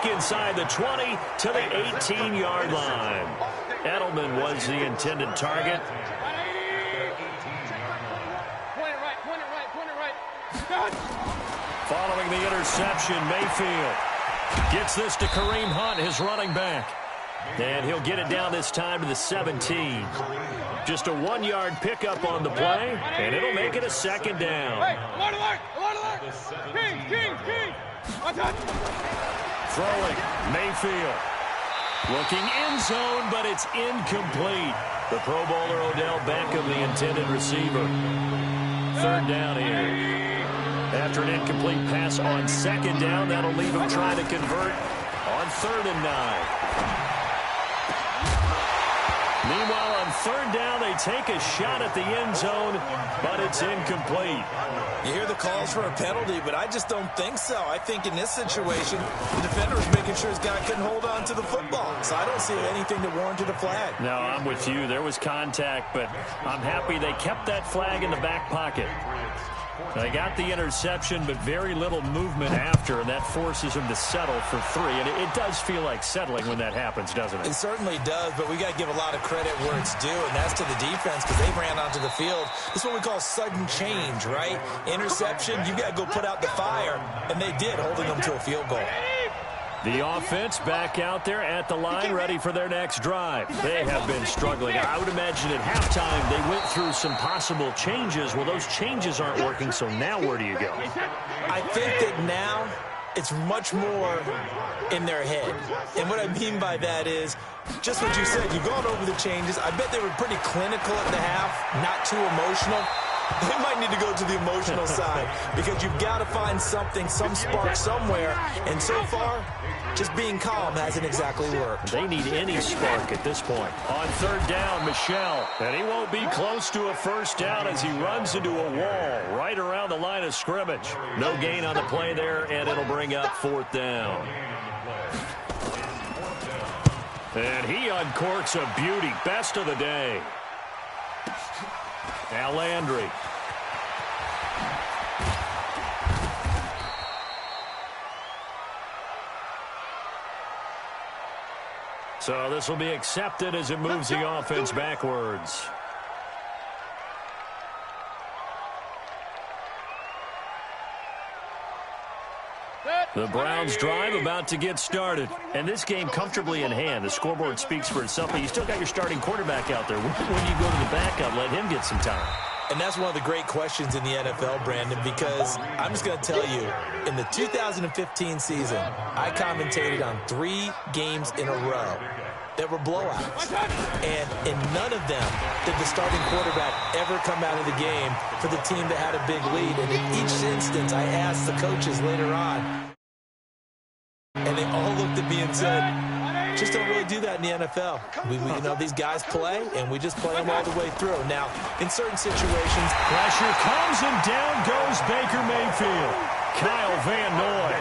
back inside the 20 to the 18-yard line. Edelman was the intended target. Following the interception, Mayfield gets this to Kareem Hunt, his running back. And he'll get it down this time to the 17. Just a 1-yard pickup on the play, and it'll make it a second down. Throwing, Mayfield. Looking end zone, but it's incomplete. The Pro Bowler Odell Beckham, the intended receiver. Third down here. After an incomplete pass on second down, that'll leave him trying to convert on 3rd and 9. Meanwhile, on 3rd down, they take a shot at the end zone, but it's incomplete. You hear the calls for a penalty, but I just don't think so. I think in this situation, the defender was making sure his guy couldn't hold on to the football. So I don't see anything that warranted a flag. No, I'm with you. There was contact, but I'm happy they kept that flag in the back pocket. They got the interception, but very little movement after, and that forces him to settle for 3. And it does feel like settling when that happens, doesn't it? It certainly does, but we got to give a lot of credit where it's due, and that's to the defense because they ran onto the field. This is what we call sudden change, right? Interception, you got to go put out the fire, and they did, holding them to a field goal. The offense back out there at the line, ready for their next drive. They have been struggling. I would imagine at halftime they went through some possible changes. Well, those changes aren't working, so now where do you go? I think that now it's much more in their head. And what I mean by that is just what you said. You've gone over the changes. I bet they were pretty clinical at the half, not too emotional. They might need to go to the emotional side because you've got to find something, some spark somewhere. And so far, just being calm hasn't exactly worked. They need any spark at this point. On 3rd down, Michel. And he won't be close to a first down as he runs into a wall right around the line of scrimmage. No gain on the play there, and it'll bring up 4th down. And he uncorks a beauty. Best of the day. Now Landry. So this will be accepted as it moves the offense backwards. The Browns drive about to get started. And this game comfortably in hand. The scoreboard speaks for itself, but you still got your starting quarterback out there. When do you go to the backup, let him get some time? And that's one of the great questions in the NFL, Brandon, because I'm just going to tell you, in the 2015 season, I commentated on 3 games in a row that were blowouts. And in none of them did the starting quarterback ever come out of the game for the team that had a big lead. And in each instance, I asked the coaches later on, and they all looked at me and said, just don't really do that in the NFL. We you know, these guys play, and we just play them all the way through. Now, in certain situations, pressure comes, and down goes Baker Mayfield. Kyle Van Noy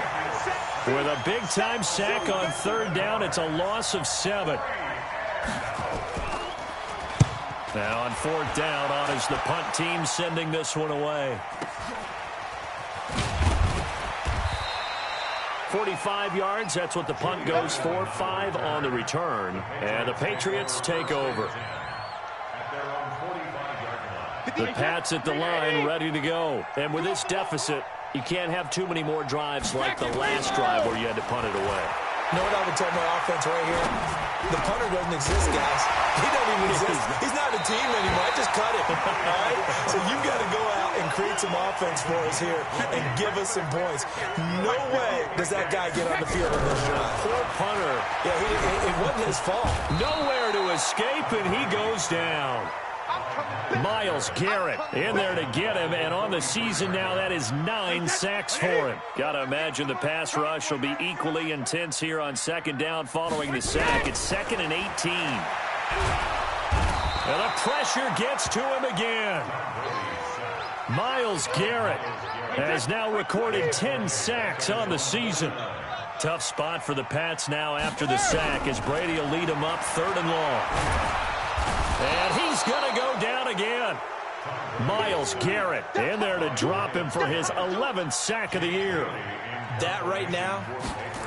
with a big-time sack on 3rd down. It's a loss of 7. Now on 4th down, on is the punt team sending this one away. 45 yards, that's what the punt goes for. 5 on the return. And the Patriots take over. The Pats at the line, ready to go. And with this deficit, you can't have too many more drives like the last drive where you had to punt it away. You know what I would tell my offense right here? The punter doesn't exist, guys. He doesn't even exist. He's not a team anymore. I just cut him. All right? So you've got to go out and create some offense for us here and give us some points. No way does that guy get on the field on this drive. Poor punter. Yeah, it wasn't his fault. Nowhere to escape, and he goes down. Myles Garrett in there to get him, and on the season now, that is 9 sacks for him. Got to imagine the pass rush will be equally intense here on 2nd down following the sack. It's 2nd and 18. And the pressure gets to him again. Myles Garrett has now recorded 10 sacks on the season. Tough spot for the Pats now after the sack as Brady will lead them up 3rd and long. And he's going to go down again. Myles Garrett in there to drop him for his 11th sack of the year. That right now,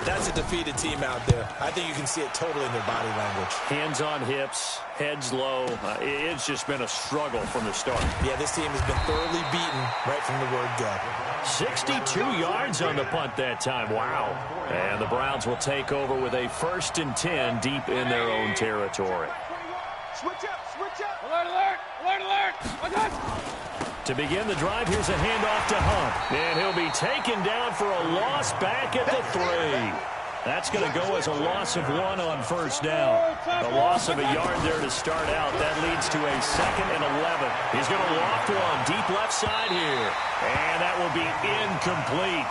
that's a defeated team out there. I think you can see it totally in their body language. Hands on hips, heads low. It's just been a struggle from the start. Yeah, this team has been thoroughly beaten right from the word go. 62 yards on the punt that time. Wow. And the Browns will take over with a 1st and 10 deep in their own territory. Switch up, switch up. Alert, alert, alert, alert. To begin the drive, here's a handoff to Hunt. And he'll be taken down for a loss back at the 3. That's going to go as a loss of 1 on 1st down. A loss of a yard there to start out. That leads to a 2nd and 11. He's going to loft one deep left side here. And that will be incomplete.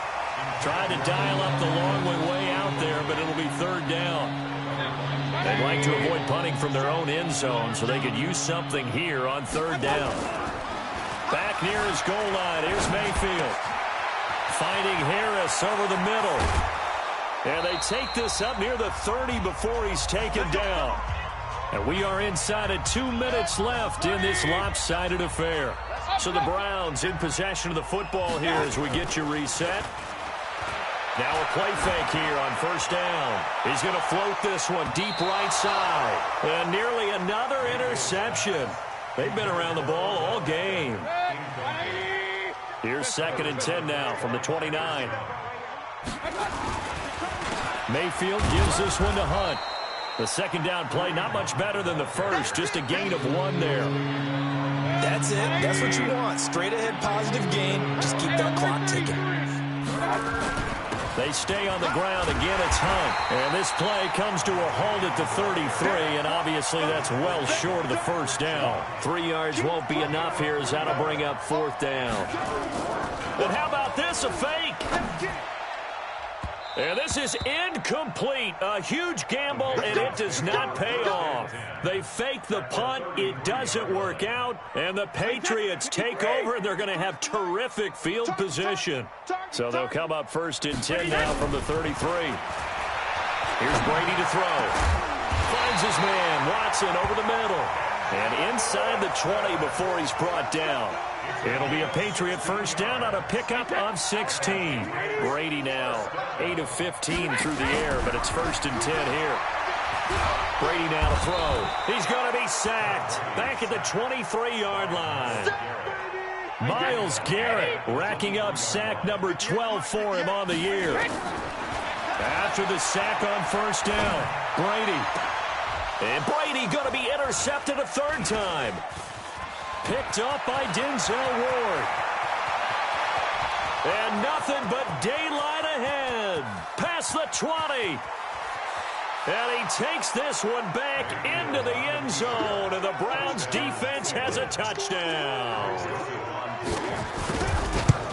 Trying to dial up the long one way out there, but it'll be 3rd down. They'd like to avoid punting from their own end zone so they could use something here on 3rd down. Back near his goal line, here's Mayfield. Finding Harris over the middle. And they take this up near the 30 before he's taken down. And we are inside of 2 minutes left in this lopsided affair. So the Browns in possession of the football here as we get you reset. Now a play fake here on 1st down. He's going to float this one deep right side. And nearly another interception. They've been around the ball all game. Here's 2nd and 10 now from the 29. Mayfield gives this one to Hunt. The 2nd down play, not much better than the first, just a gain of 1 there. That's it. That's what you want. Straight ahead positive gain. Just keep that clock ticking. They stay on the ground. Again, it's Hunt. And this play comes to a halt at the 33, and obviously that's well short of the 1st down. 3 yards won't be enough here as that'll bring up 4th down. And how about this, a fake? And this is incomplete. A huge gamble, and it does not pay off. They fake the punt. It doesn't work out. And the Patriots take over, and they're going to have terrific field position. So they'll come up 1st and 10 now from the 33. Here's Brady to throw. Finds his man, Watson, over the middle. And inside the 20 before he's brought down. It'll be a Patriot 1st down on a pickup of 16. Brady now 8 of 15 through the air, but it's 1st and 10 here. Brady now to throw. He's going to be sacked back at the 23-yard line. Myles Garrett racking up sack number 12 for him on the year. After the sack on 1st down, Brady. And Brady going to be intercepted a 3rd time. Picked up by Denzel Ward. And nothing but daylight ahead. Past the 20. And he takes this one back into the end zone. And the Browns defense has a touchdown.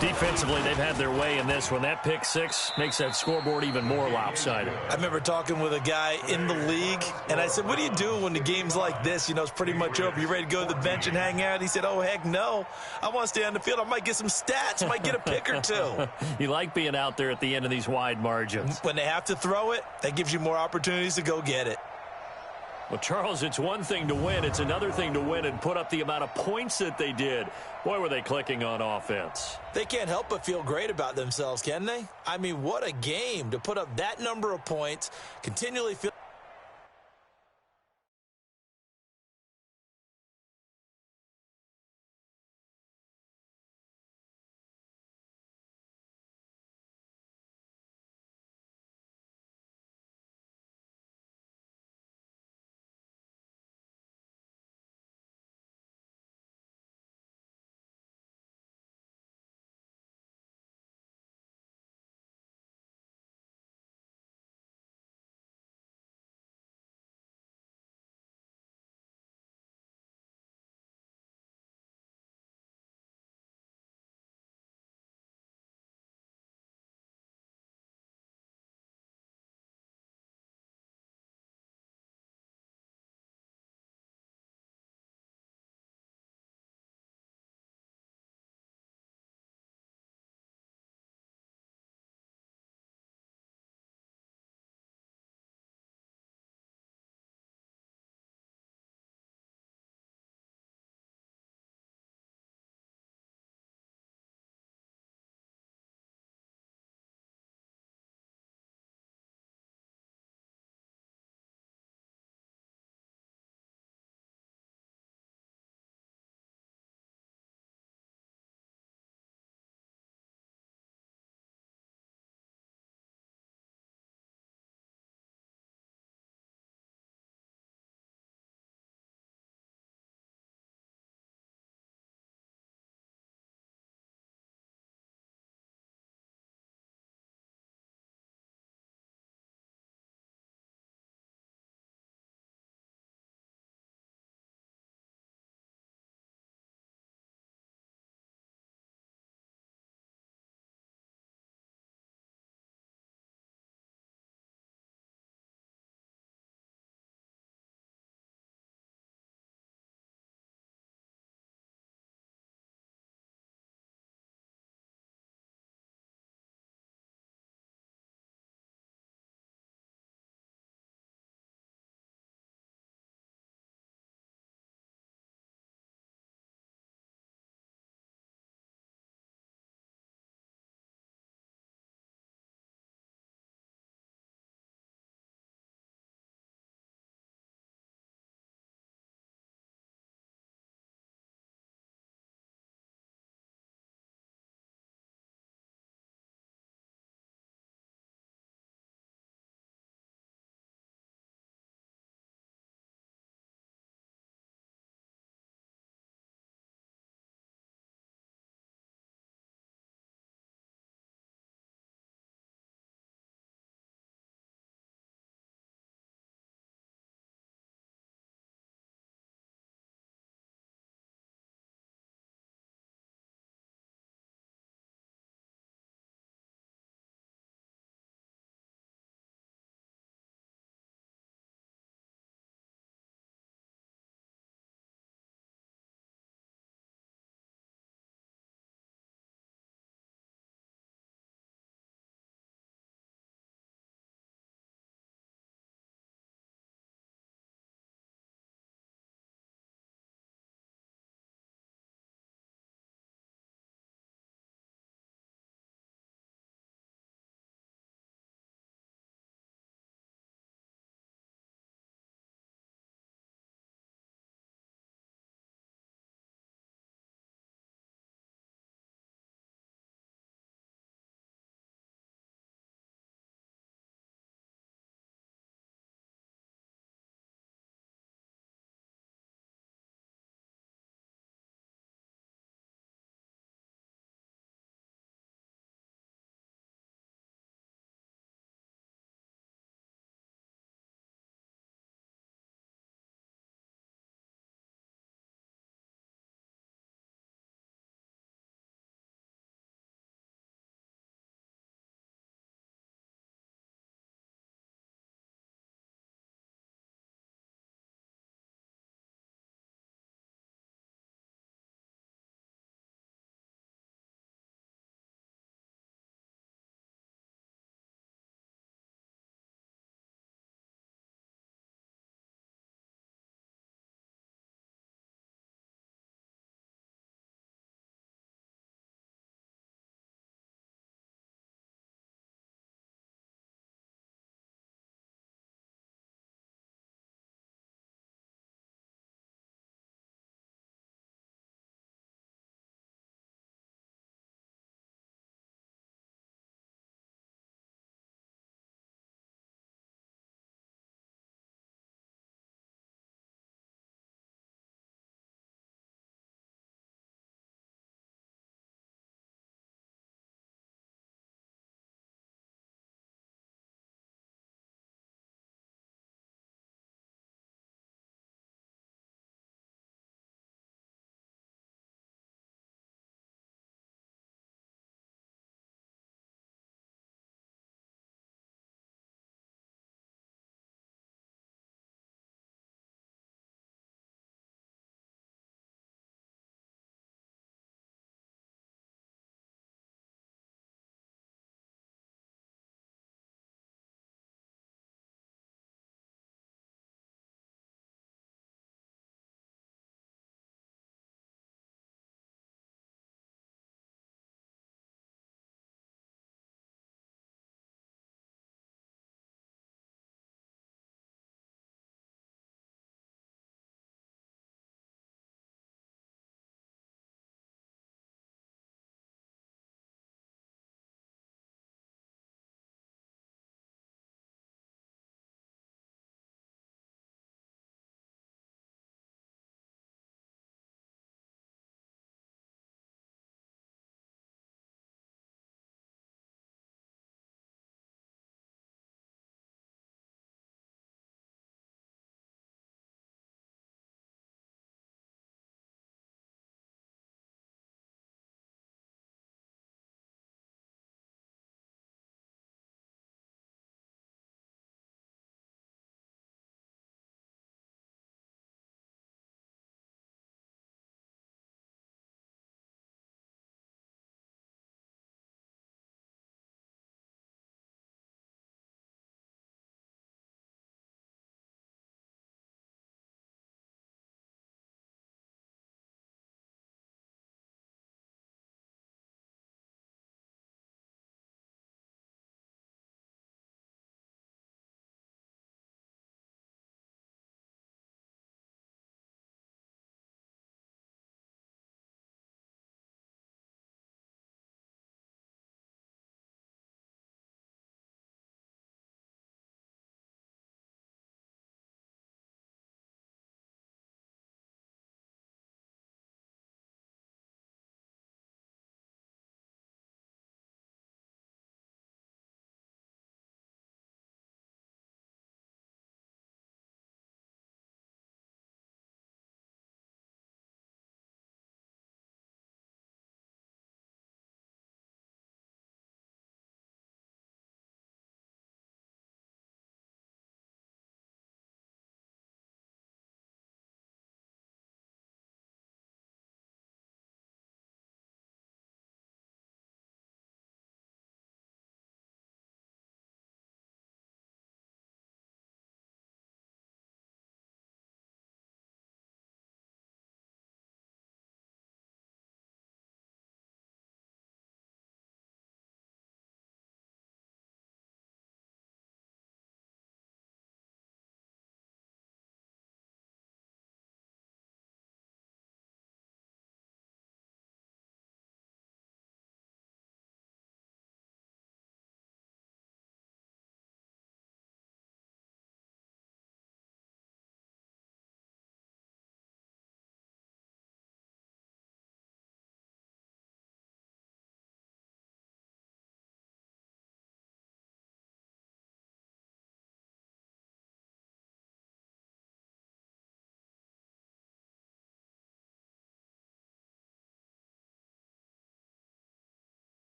Defensively, they've had their way in this one. That pick 6 makes that scoreboard even more lopsided. I remember talking with a guy in the league, and I said, what do you do when the game's like this? You know, it's pretty much over. You ready to go to the bench and hang out? He said, oh, heck no. I want to stay on the field. I might get some stats. I might get a pick or 2. You like being out there at the end of these wide margins. When they have to throw it, that gives you more opportunities to go get it. Well, Charles, it's one thing to win. It's another thing to win and put up the amount of points that they did. Boy, were they clicking on offense. They can't help but feel great about themselves, can they? I mean, what a game to put up that number of points, continually feel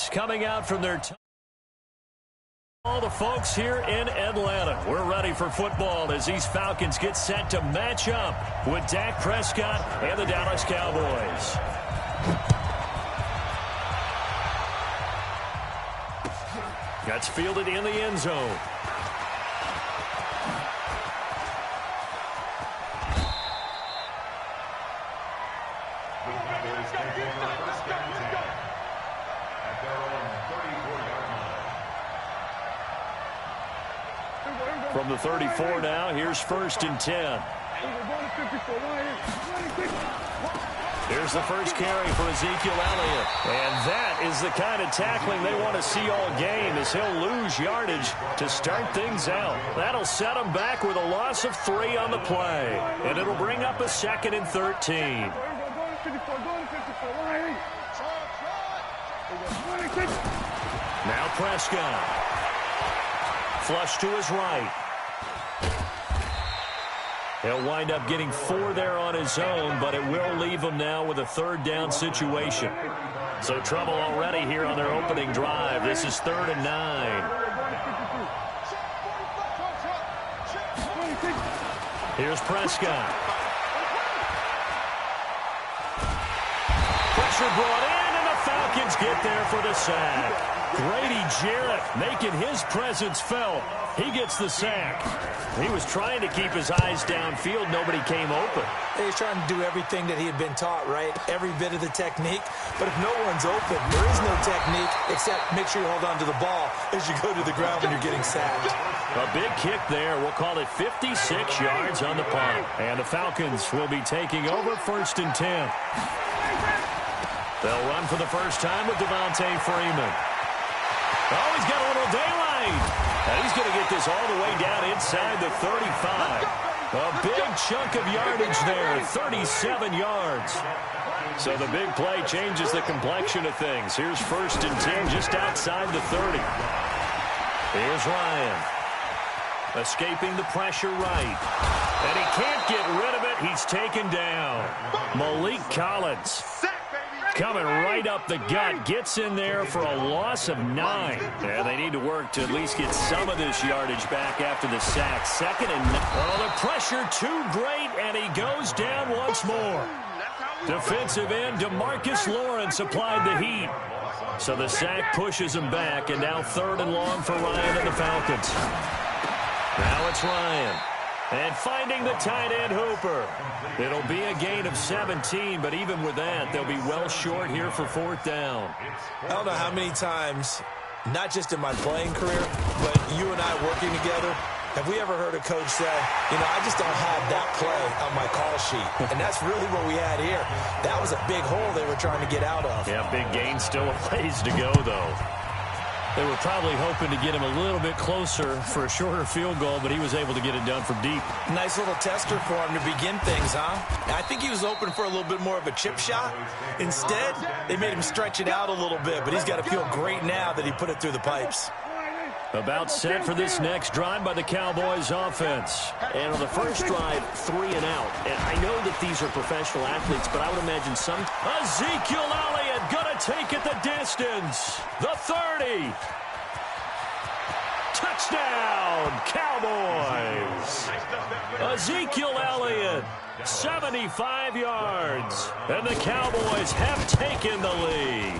coming out from their all the folks here in Atlanta. We're ready for football as these Falcons get set to match up with Dak Prescott and the Dallas Cowboys. That's fielded in the end zone. From the 34 now, here's 1st and 10. Here's the first carry for Ezekiel Elliott. And that is the kind of tackling they want to see all game, as he'll lose yardage to start things out. That'll set him back with a loss of 3 on the play. And it'll bring up a 2nd and 13. Now Prescott. Flush to his right. He'll wind up getting 4 there on his own, but it will leave him now with a 3rd down situation. So trouble already here on their opening drive. This is 3rd and 9. Here's Prescott. Pressure brought in, and the Falcons get there for the sack. Grady Jarrett making his presence felt. He gets the sack. He was trying to keep his eyes downfield. Nobody came open. He was trying to do everything that he had been taught, right? Every bit of the technique. But if no one's open, there is no technique except make sure you hold on to the ball as you go to the ground when you're getting sacked. A big kick there. We'll call it 56 yards on the punt. And the Falcons will be taking over 1st and 10. They'll run for the first time with Devontae Freeman. Oh, he's got a little daylight. And he's going to get this all the way down inside the 35. A big chunk of yardage there, 37 yards. So the big play changes the complexion of things. Here's 1st and 10 just outside the 30. Here's Ryan. Escaping the pressure right. And he can't get rid of it. He's taken down. Malik Collins. Coming right up the gut, gets in there for a loss of 9. And they need to work to at least get some of this yardage back after the sack. 2nd and 9. Oh, the pressure too great, and he goes down once more. Defensive end DeMarcus Lawrence applied the heat. So the sack pushes him back, and now 3rd and long for Ryan and the Falcons. Now it's Ryan. And finding the tight end Hooper. It'll be a gain of 17, but even with that, they'll be well short here for 4th down. I don't know how many times, not just in my playing career, but you and I working together, have we ever heard a coach say, you know, I just don't have that play on my call sheet. And that's really what we had here. That was a big hole they were trying to get out of. Yeah, big gain, still a ways to go, though. They were probably hoping to get him a little bit closer for a shorter field goal, but he was able to get it done from deep. Nice little tester for him to begin things, huh? I think he was open for a little bit more of a chip shot. Instead, they made him stretch it out a little bit, but he's got to feel great now that he put it through the pipes. About set for this next drive by the Cowboys offense. And on the first drive, 3 and out. And I know that these are professional athletes, but I would imagine some... Ezekiel Elliott gonna take it the distance. The 30. Touchdown, Cowboys. Ezekiel Elliott, 75 yards. And the Cowboys have taken the lead.